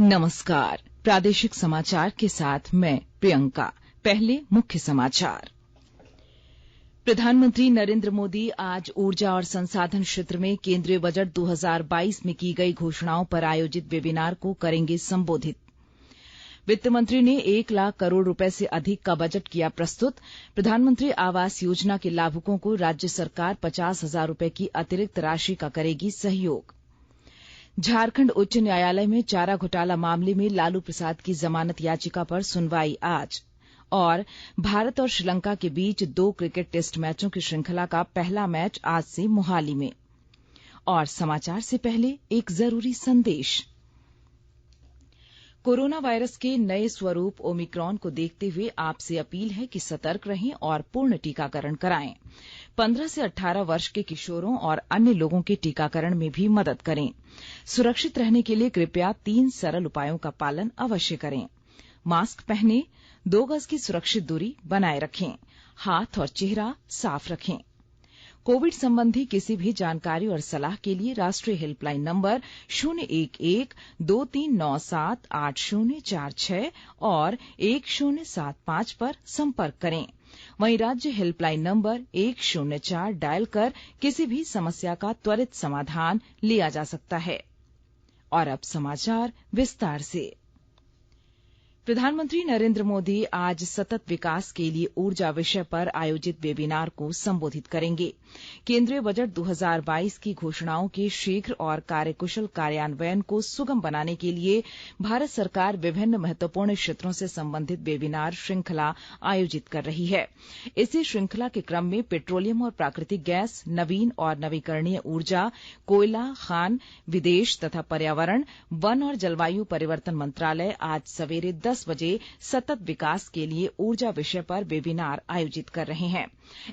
नमस्कार। प्रादेशिक समाचार के साथ मैं प्रियंका। पहले मुख्य समाचार। प्रधानमंत्री नरेंद्र मोदी आज ऊर्जा और संसाधन क्षेत्र में केंद्रीय बजट 2022 में की गई घोषणाओं पर आयोजित वेबिनार को करेंगे संबोधित। वित्त मंत्री ने 1 लाख करोड़ रुपए से अधिक का बजट किया प्रस्तुत। प्रधानमंत्री आवास योजना के लाभुकों को राज्य सरकार 50,000 रुपए की अतिरिक्त राशि का करेगी सहयोग। झारखंड उच्च न्यायालय में चारा घोटाला मामले में लालू प्रसाद की जमानत याचिका पर सुनवाई आज। और भारत और श्रीलंका के बीच 2 क्रिकेट टेस्ट मैचों की श्रृंखला का पहला मैच आज से मोहाली में। और समाचार से पहले एक जरूरी संदेश। कोरोना वायरस के नए स्वरूप ओमिक्रॉन को देखते हुए आपसे अपील है कि सतर्क रहें और पूर्ण टीकाकरण कराएं। 15 से 18 वर्ष के किशोरों और अन्य लोगों के टीकाकरण में भी मदद करें। सुरक्षित रहने के लिए कृपया 3 सरल उपायों का पालन अवश्य करें। मास्क पहनें, 2 गज की सुरक्षित दूरी बनाए रखें, हाथ और चेहरा साफ रखें। कोविड संबंधी किसी भी जानकारी और सलाह के लिए राष्ट्रीय हेल्पलाइन नंबर 011-2397-8046 और 1075 पर संपर्क करें। वहीं राज्य हेल्पलाइन नंबर 104 डायल कर किसी भी समस्या का त्वरित समाधान लिया जा सकता है। और अब समाचार विस्तार से। प्रधानमंत्री नरेंद्र मोदी आज सतत विकास के लिए ऊर्जा विषय पर आयोजित वेबिनार को संबोधित करेंगे। केंद्रीय बजट 2022 की घोषणाओं के शीघ्र और कार्यकुशल कार्यान्वयन को सुगम बनाने के लिए भारत सरकार विभिन्न महत्वपूर्ण क्षेत्रों से संबंधित वेबिनार श्रृंखला आयोजित कर रही है। इसी श्रृंखला के क्रम में पेट्रोलियम और प्राकृतिक गैस, नवीन और नवीकरणीय ऊर्जा, कोयला, खान, विदेश तथा पर्यावरण, वन और जलवायु परिवर्तन मंत्रालय आज सवेरे 10 बजे सतत विकास के लिए ऊर्जा विषय पर वेबिनार आयोजित कर रहे हैं।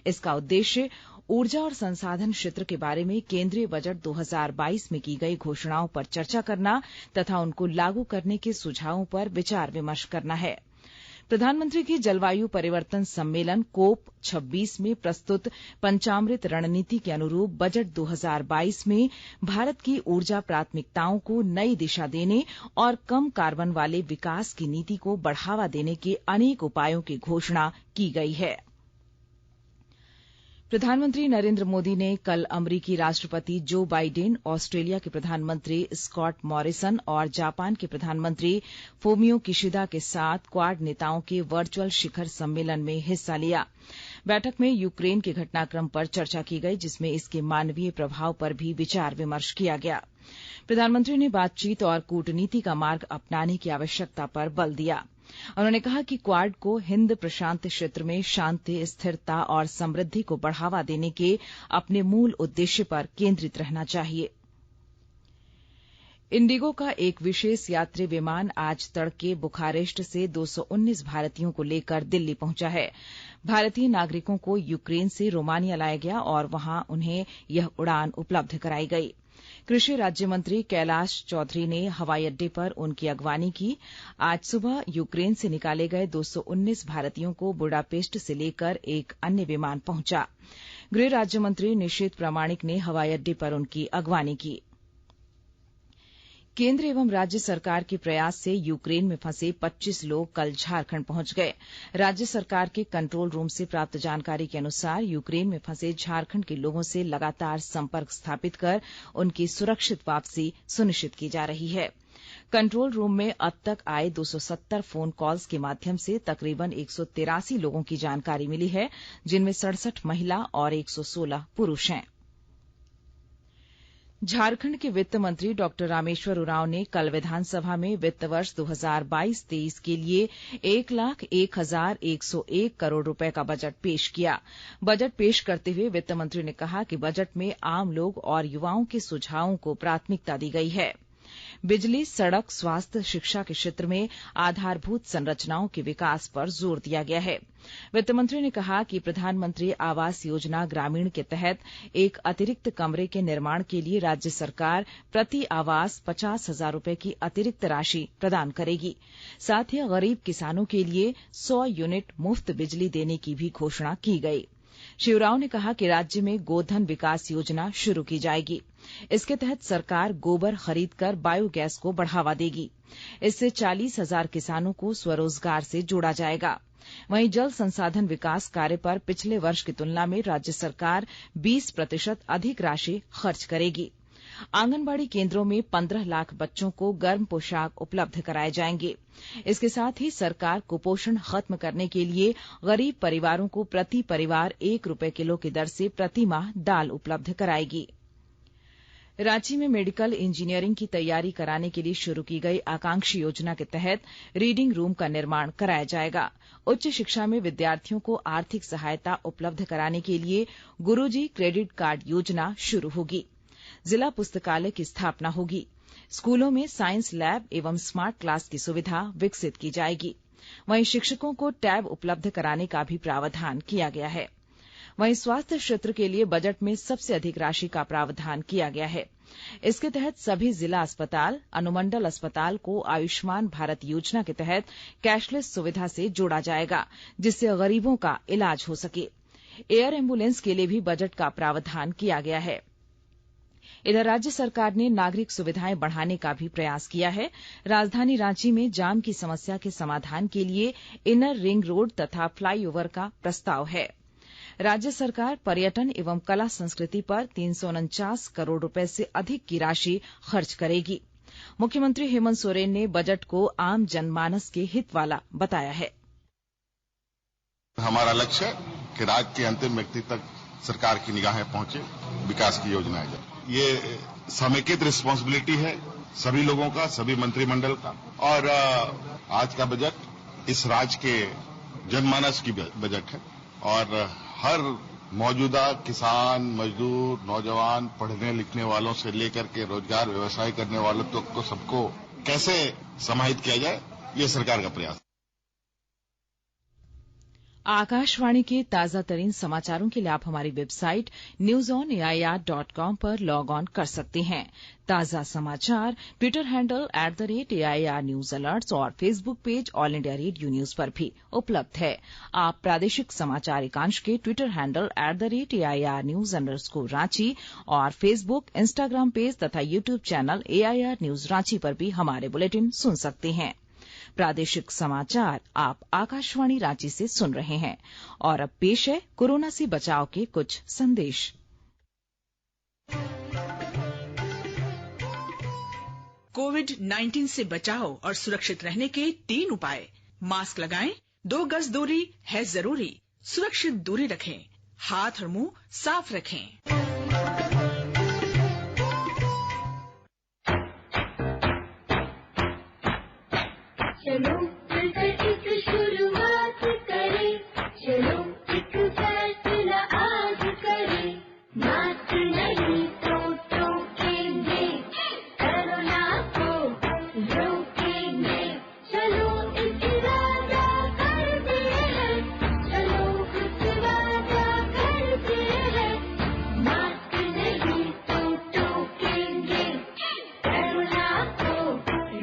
इसका उद्देश्य ऊर्जा और संसाधन क्षेत्र के बारे में केंद्रीय बजट 2022 में की गई घोषणाओं पर चर्चा करना तथा उनको लागू करने के सुझावों पर विचार विमर्श करना है। प्रधानमंत्री की जलवायु परिवर्तन सम्मेलन कोप 26 में प्रस्तुत पंचामृत रणनीति के अनुरूप बजट 2022 में भारत की ऊर्जा प्राथमिकताओं को नई दिशा देने और कम कार्बन वाले विकास की नीति को बढ़ावा देने के अनेक उपायों की घोषणा की गई है। प्रधानमंत्री नरेंद्र मोदी ने कल अमरीकी राष्ट्रपति जो बाइडेन, ऑस्ट्रेलिया के प्रधानमंत्री स्कॉट मॉरिसन और जापान के प्रधानमंत्री फूमियो किशिदा के साथ क्वाड नेताओं के वर्चुअल शिखर सम्मेलन में हिस्सा लिया। बैठक में यूक्रेन के घटनाक्रम पर चर्चा की गई, जिसमें इसके मानवीय प्रभाव पर भी विचार विमर्श किया गया। प्रधानमंत्री ने बातचीत और कूटनीति का मार्ग अपनाने की आवश्यकता पर बल दिया। उन्होंने कहा कि क्वाड को हिंद प्रशांत क्षेत्र में शांति, स्थिरता और समृद्धि को बढ़ावा देने के अपने मूल उद्देश्य पर केंद्रित रहना चाहिए। इंडिगो का एक विशेष यात्री विमान आज तड़के बुखारेस्ट से 219 भारतीयों को लेकर दिल्ली पहुंचा है। भारतीय नागरिकों को यूक्रेन से रोमानिया लाया गया और वहां उन्हें यह उड़ान उपलब्ध कराई गई। कृषि राज्य मंत्री कैलाश चौधरी ने हवाई अड्डे पर उनकी अगवानी की। आज सुबह यूक्रेन से निकाले गए 219 भारतीयों को बुडापेस्ट से लेकर एक अन्य विमान पहुंचा। गृह राज्य मंत्री निशीथ प्रामाणिक ने हवाई अड्डे पर उनकी अगवानी की। केंद्र एवं राज्य सरकार के प्रयास से यूक्रेन में फंसे 25 लोग कल झारखंड पहुंच गए। राज्य सरकार के कंट्रोल रूम से प्राप्त जानकारी के अनुसार यूक्रेन में फंसे झारखंड के लोगों से लगातार संपर्क स्थापित कर उनकी सुरक्षित वापसी सुनिश्चित की जा रही है। कंट्रोल रूम में अब तक आए 270 फोन कॉल्स के माध्यम से तकरीबन 183 लोगों की जानकारी मिली है, जिनमें 67 महिला और 116 पुरुष हैं। झारखंड के वित्त मंत्री डॉक्टर रामेश्वर उरांव ने कल विधानसभा में वित्त वर्ष 2022-23 के लिए 1,01,101 करोड़ रुपए का बजट पेश किया। बजट पेश करते हुए वित्त मंत्री ने कहा कि बजट में आम लोग और युवाओं के सुझावों को प्राथमिकता दी गई है। बिजली, सड़क, स्वास्थ्य, शिक्षा के क्षेत्र में आधारभूत संरचनाओं के विकास पर जोर दिया गया है। वित्त मंत्री ने कहा कि प्रधानमंत्री आवास योजना ग्रामीण के तहत एक अतिरिक्त कमरे के निर्माण के लिए राज्य सरकार प्रति आवास 50,000 रुपए की अतिरिक्त राशि प्रदान करेगी। साथ ही गरीब किसानों के लिए 100 यूनिट मुफ्त बिजली देने की भी घोषणा की गई। श्री उरांव ने कहा कि राज्य में गोधन विकास योजना शुरू की जाएगी। इसके तहत सरकार गोबर खरीद कर बायोगैस को बढ़ावा देगी। इससे 40,000 किसानों को स्वरोजगार से जोड़ा जाएगा। वहीं जल संसाधन विकास कार्य पर पिछले वर्ष की तुलना में राज्य सरकार 20% अधिक राशि खर्च करेगी। आंगनबाड़ी केंद्रों में 15 लाख बच्चों को गर्म पोशाक उपलब्ध कराए जाएंगे। इसके साथ ही सरकार कुपोषण खत्म करने के लिए गरीब परिवारों को प्रति परिवार 1 रुपए किलो की दर से प्रति माह दाल उपलब्ध कराएगी। रांची में मेडिकल इंजीनियरिंग की तैयारी कराने के लिए शुरू की गई आकांक्षी योजना के तहत रीडिंग रूम का निर्माण कराया जाएगा। उच्च शिक्षा में विद्यार्थियों को आर्थिक सहायता उपलब्ध कराने के लिए गुरुजी क्रेडिट कार्ड योजना शुरू होगी। जिला पुस्तकालय की स्थापना होगी। स्कूलों में साइंस लैब एवं स्मार्ट क्लास की सुविधा विकसित की जाएगी। वहीं शिक्षकों को टैब उपलब्ध कराने का भी प्रावधान किया गया है। वहीं स्वास्थ्य क्षेत्र के लिए बजट में सबसे अधिक राशि का प्रावधान किया गया है। इसके तहत सभी जिला अस्पताल, अनुमंडल अस्पताल को आयुष्मान भारत योजना के तहत कैशलेस सुविधा से जोड़ा जाएगा, जिससे गरीबों का इलाज हो सके। एयर एम्बुलेंस के लिए भी बजट का प्रावधान किया गया है। इधर राज्य सरकार ने नागरिक सुविधाएं बढ़ाने का भी प्रयास किया है। राजधानी रांची में जाम की समस्या के समाधान के लिए इनर रिंग रोड तथा फ्लाईओवर का प्रस्ताव है। राज्य सरकार पर्यटन एवं कला संस्कृति पर 349 करोड़ रुपए से अधिक की राशि खर्च करेगी। मुख्यमंत्री हेमंत सोरेन ने बजट को आम जनमानस के हित वाला बताया है। हमारा लक्ष्य है कि राज्य के अंतिम व्यक्ति तक सरकार की निगाहें पहुंचे, विकास की योजनाएं जाए। ये समेकित रिस्पांसिबिलिटी है सभी लोगों का, सभी मंत्रिमंडल का। और आज का बजट इस राज्य के जनमानस की बजट है और हर मौजूदा किसान, मजदूर, नौजवान, पढ़ने लिखने वालों से लेकर के रोजगार व्यवसाय करने वालों तक को सबको कैसे समाहित किया जाए, ये सरकार का प्रयास। आकाशवाणी के ताजा तरीन समाचारों के लिए आप हमारी वेबसाइट newsonair.com पर लॉग ऑन कर सकते हैं। ताजा समाचार Twitter handle @AIR news alerts और Facebook page All India Radio news पर भी उपलब्ध है। आप प्रादेशिक समाचार एकांश के Twitter handle @AIR news _Ranchi और फेसबुक, इंस्टाग्राम पेज तथा YouTube channel AIR news Ranchi पर भी हमारे बुलेटिन सुन सकते हैं। प्रादेशिक समाचार आप आकाशवाणी रांची से सुन रहे हैं और अब पेश है कोरोना से बचाव के कुछ संदेश। कोविड-19 से बचाव और सुरक्षित रहने के 3 उपाय। मास्क लगाएं, 2 गज दूरी है जरूरी, सुरक्षित दूरी रखें, हाथ और मुंह साफ रखें। चलो मिलकर एक शुरुआत करें, चलो एक फैसला आज करें, मास्क नहीं तो टोकेंगे, कोरोना को रोकेंगे, चलो एक वादा करते हैं, चलो कुछ वादा करते हैं, मास्क नहीं तो टोकेंगे, कोरोना को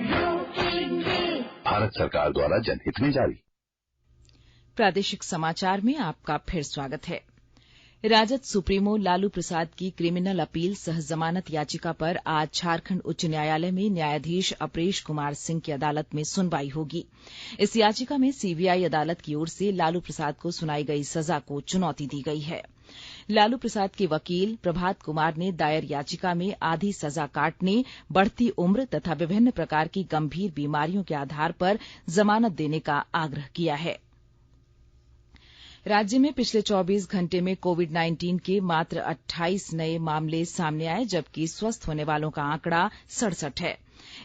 रोकेंगे। भारत सरकार द्वारा जनहित में जारी। प्रादेशिक समाचार में आपका फिर स्वागत है। राजद सुप्रीमो लालू प्रसाद की क्रिमिनल अपील सह जमानत याचिका पर आज झारखंड उच्च न्यायालय में न्यायाधीश अपरेश कुमार सिंह की अदालत में सुनवाई होगी। इस याचिका में सीबीआई अदालत की ओर से लालू प्रसाद को सुनाई गई सजा को चुनौती दी गई है। लालू प्रसाद के वकील प्रभात कुमार ने दायर याचिका में आधी सजा काटने, बढ़ती उम्र तथा विभिन्न प्रकार की गंभीर बीमारियों के आधार पर जमानत देने का आग्रह किया है। राज्य में पिछले 24 घंटे में कोविड-19 के मात्र 28 नए मामले सामने आए, जबकि स्वस्थ होने वालों का आंकड़ा 67 है।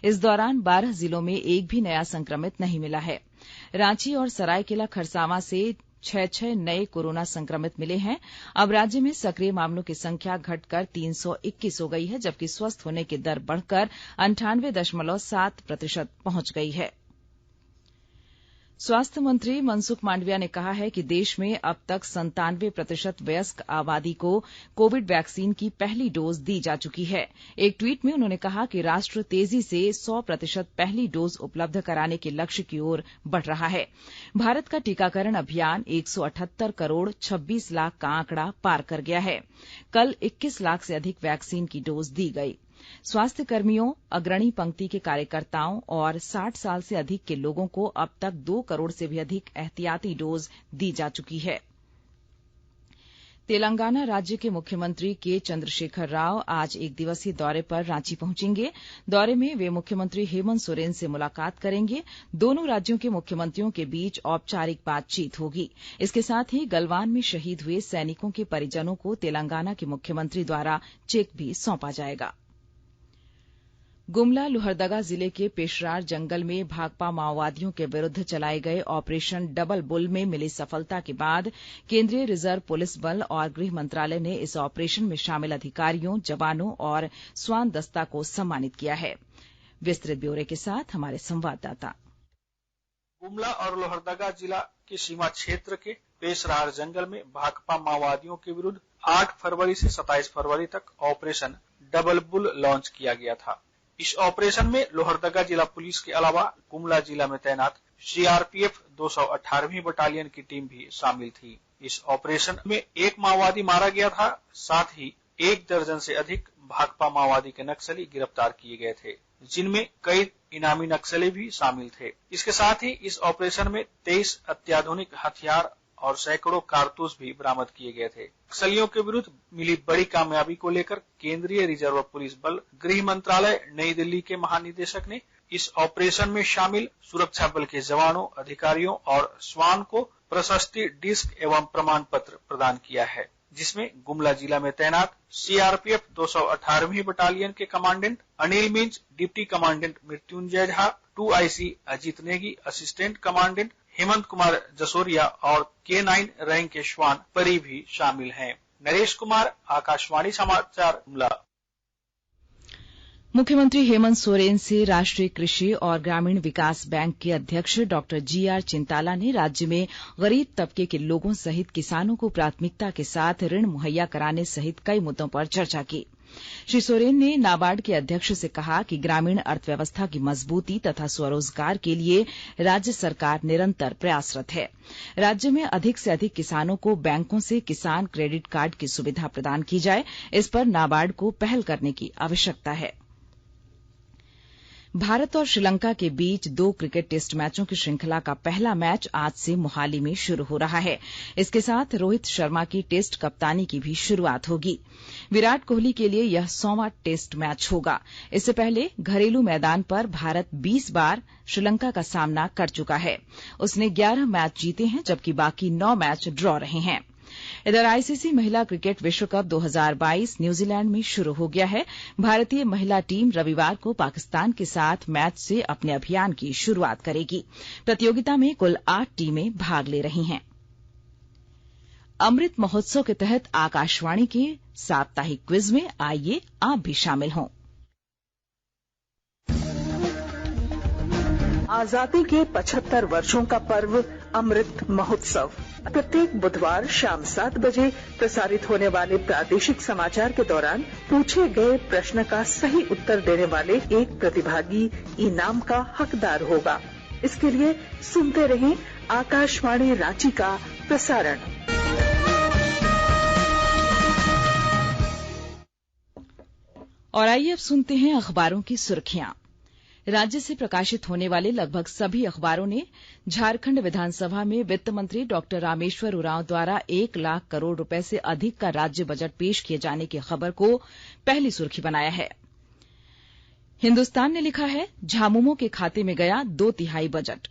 इस दौरान 12 जिलों में एक भी नया संक्रमित नहीं मिला है। रांची और सरायकेला खरसावां से 6 नए कोरोना संक्रमित मिले हैं। अब राज्य में सक्रिय मामलों की संख्या घटकर 321 हो गई है, जबकि स्वस्थ होने की दर बढ़कर 98.7% पहुंच गई है। स्वास्थ्य मंत्री मनसुख मांडविया ने कहा है कि देश में अब तक 97% वयस्क आबादी को कोविड वैक्सीन की पहली डोज दी जा चुकी है। एक ट्वीट में उन्होंने कहा कि राष्ट्र तेजी से 100% पहली डोज उपलब्ध कराने के लक्ष्य की ओर बढ़ रहा है। भारत का टीकाकरण अभियान 178 करोड़ 26 लाख का आंकड़ा पार कर गया है। कल 21 लाख से अधिक वैक्सीन की डोज दी गई। स्वास्थ्य कर्मियों, अग्रणी पंक्ति के कार्यकर्ताओं और 60 साल से अधिक के लोगों को अब तक 2 करोड़ से भी अधिक एहतियाती डोज दी जा चुकी है। तेलंगाना राज्य के मुख्यमंत्री के चंद्रशेखर राव आज एक दिवसीय दौरे पर रांची पहुंचेंगे। दौरे में वे मुख्यमंत्री हेमंत सोरेन से मुलाकात करेंगे। दोनों राज्यों के मुख्यमंत्रियों के बीच औपचारिक बातचीत होगी। इसके साथ ही गलवान में शहीद हुए सैनिकों के परिजनों को तेलंगाना के मुख्यमंत्री द्वारा चेक भी सौंपा जाएगा। गुमला लोहरदगा जिले के पेशरार जंगल में भाकपा माओवादियों के विरुद्ध चलाए गए ऑपरेशन डबल बुल में मिली सफलता के बाद केंद्रीय रिजर्व पुलिस बल और गृह मंत्रालय ने इस ऑपरेशन में शामिल अधिकारियों, जवानों और स्वान दस्ता को सम्मानित किया है। विस्तृत ब्यौरे के साथ हमारे संवाददाता। गुमला और लोहरदगा जिला के सीमा क्षेत्र के पेशरार जंगल में भाकपा माओवादियों के विरुद्ध 8 फरवरी से 27 फरवरी तक ऑपरेशन डबल बुल लॉन्च किया गया था। इस ऑपरेशन में लोहरदगा जिला पुलिस के अलावा गुमला जिला में तैनात सीआरपीएफ 218वीं बटालियन की टीम भी शामिल थी। इस ऑपरेशन में एक माओवादी मारा गया था। साथ ही 1 दर्जन से अधिक भाकपा माओवादी के नक्सली गिरफ्तार किए गए थे, जिनमें कई इनामी नक्सली भी शामिल थे। इसके साथ ही इस ऑपरेशन में 23 अत्याधुनिक हथियार और सैकड़ों कारतूस भी बरामद किए गए थे। नक्सलियों के विरुद्ध मिली बड़ी कामयाबी को लेकर केंद्रीय रिजर्व पुलिस बल, गृह मंत्रालय नई दिल्ली के महानिदेशक ने इस ऑपरेशन में शामिल सुरक्षा बल के जवानों, अधिकारियों और स्वान को प्रशस्ति डिस्क एवं प्रमाण पत्र प्रदान किया है, जिसमें गुमला जिला में तैनात सीआरपीएफ 218वीं बटालियन के commandant Anil Minj, deputy commandant Mrityunjay Jha, 2IC Ajit Negi, assistant commandant Hemant Kumar Jasoria और K9 रैंक के श्वान परी भी शामिल हैं। नरेश कुमार, आकाशवाणी समाचार, गुमला। मुख्यमंत्री हेमंत सोरेन से राष्ट्रीय कृषि और ग्रामीण विकास बैंक के अध्यक्ष डॉक्टर GR चिंताला ने राज्य में गरीब तबके के लोगों सहित किसानों को प्राथमिकता के साथ ऋण मुहैया कराने सहित कई मुद्दों पर चर्चा की। श्री सोरेन ने नाबार्ड के अध्यक्ष से कहा कि ग्रामीण अर्थव्यवस्था की मजबूती तथा स्वरोजगार के लिए राज्य सरकार निरंतर प्रयासरत है। राज्य में अधिक से अधिक किसानों को बैंकों से किसान क्रेडिट कार्ड की सुविधा प्रदान की जाए, इस पर नाबार्ड को पहल करने की आवश्यकता है। भारत और श्रीलंका के बीच 2 क्रिकेट टेस्ट मैचों की श्रृंखला का पहला मैच आज से मोहाली में शुरू हो रहा है। इसके साथ रोहित शर्मा की टेस्ट कप्तानी की भी शुरुआत होगी। विराट कोहली के लिए यह 100वां टेस्ट मैच होगा। इससे पहले घरेलू मैदान पर भारत 20 बार श्रीलंका का सामना कर चुका है। उसने 11 मैच जीते हैं, जबकि बाकी 9 मैच ड्रॉ रहे हैं। इधर आईसीसी महिला क्रिकेट विश्व कप 2022 न्यूजीलैंड में शुरू हो गया है। भारतीय महिला टीम रविवार को पाकिस्तान के साथ मैच से अपने अभियान की शुरुआत करेगी। प्रतियोगिता में कुल 8 टीमें भाग ले रही हैं। अमृत महोत्सव के तहत आकाशवाणी के साप्ताहिक क्विज में आइए आप भी शामिल हों। आजादी के 75 वर्षों का पर्व अमृत महोत्सव प्रत्येक बुधवार शाम 7 बजे प्रसारित होने वाले प्रादेशिक समाचार के दौरान पूछे गए प्रश्न का सही उत्तर देने वाले एक प्रतिभागी इनाम का हकदार होगा। इसके लिए सुनते रहें आकाशवाणी रांची का प्रसारण। और आइए अब सुनते हैं अखबारों की सुर्खियां। राज्य से प्रकाशित होने वाले लगभग सभी अखबारों ने झारखंड विधानसभा में वित्त मंत्री डॉक्टर रामेश्वर उरांव द्वारा 1 लाख करोड़ रुपए से अधिक का राज्य बजट पेश किए जाने की खबर को पहली सुर्खी बनाया है। हिन्दुस्तान ने लिखा है, झामुमो के खाते में गया 2/3 बजट।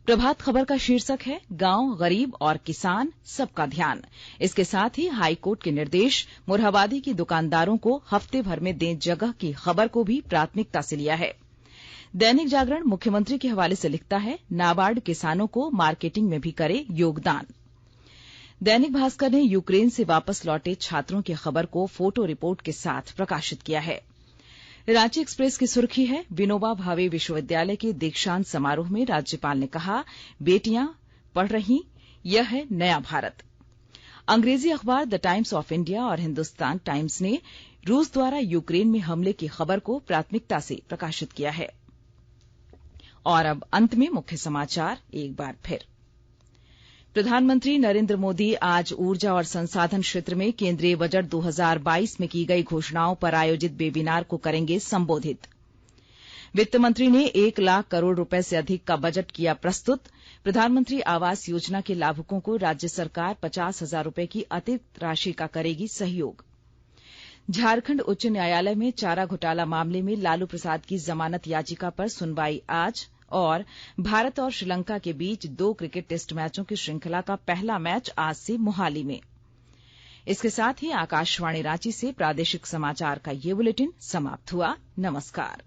प्रभात खबर का शीर्षक है, गांव, गरीब और किसान सबका ध्यान। इसके साथ ही हाईकोर्ट के निर्देश, मोरहाबादी की दुकानदारों को हफ्ते भर में दें जगह की खबर को भी प्राथमिकता से लिया है। दैनिक जागरण मुख्यमंत्री के हवाले से लिखता है, नाबार्ड किसानों को मार्केटिंग में भी करे योगदान। दैनिक भास्कर ने यूक्रेन से वापस लौटे छात्रों की खबर को फोटो रिपोर्ट के साथ प्रकाशित किया है। रांची एक्सप्रेस की सुर्खी है विनोबा भावे विश्वविद्यालय के दीक्षांत समारोह में राज्यपाल ने कहा, बेटियां पढ़ रही, यह है नया भारत। अंग्रेजी अखबार द टाइम्स ऑफ इंडिया और हिंदुस्तान टाइम्स ने रूस द्वारा यूक्रेन में हमले की खबर को प्राथमिकता से प्रकाशित किया है। और अब अंत में मुख्य समाचार एक बार फिर। प्रधानमंत्री नरेंद्र मोदी आज ऊर्जा और संसाधन क्षेत्र में केंद्रीय बजट 2022 में की गई घोषणाओं पर आयोजित वेबिनार को करेंगे संबोधित। वित्त मंत्री ने 1 लाख करोड़ रुपए से अधिक का बजट किया प्रस्तुत। प्रधानमंत्री आवास योजना के लाभुकों को राज्य सरकार 50,000 रुपए की अतिरिक्त राशि का करेगी सहयोग। झारखंड उच्च न्यायालय में चारा घोटाला मामले में लालू प्रसाद की जमानत याचिका पर सुनवाई आज। और भारत और श्रीलंका के बीच 2 क्रिकेट टेस्ट मैचों की श्रृंखला का पहला मैच आज से मोहाली में। इसके साथ ही आकाशवाणी रांची से प्रादेशिक समाचार का ये बुलेटिन समाप्त हुआ। नमस्कार।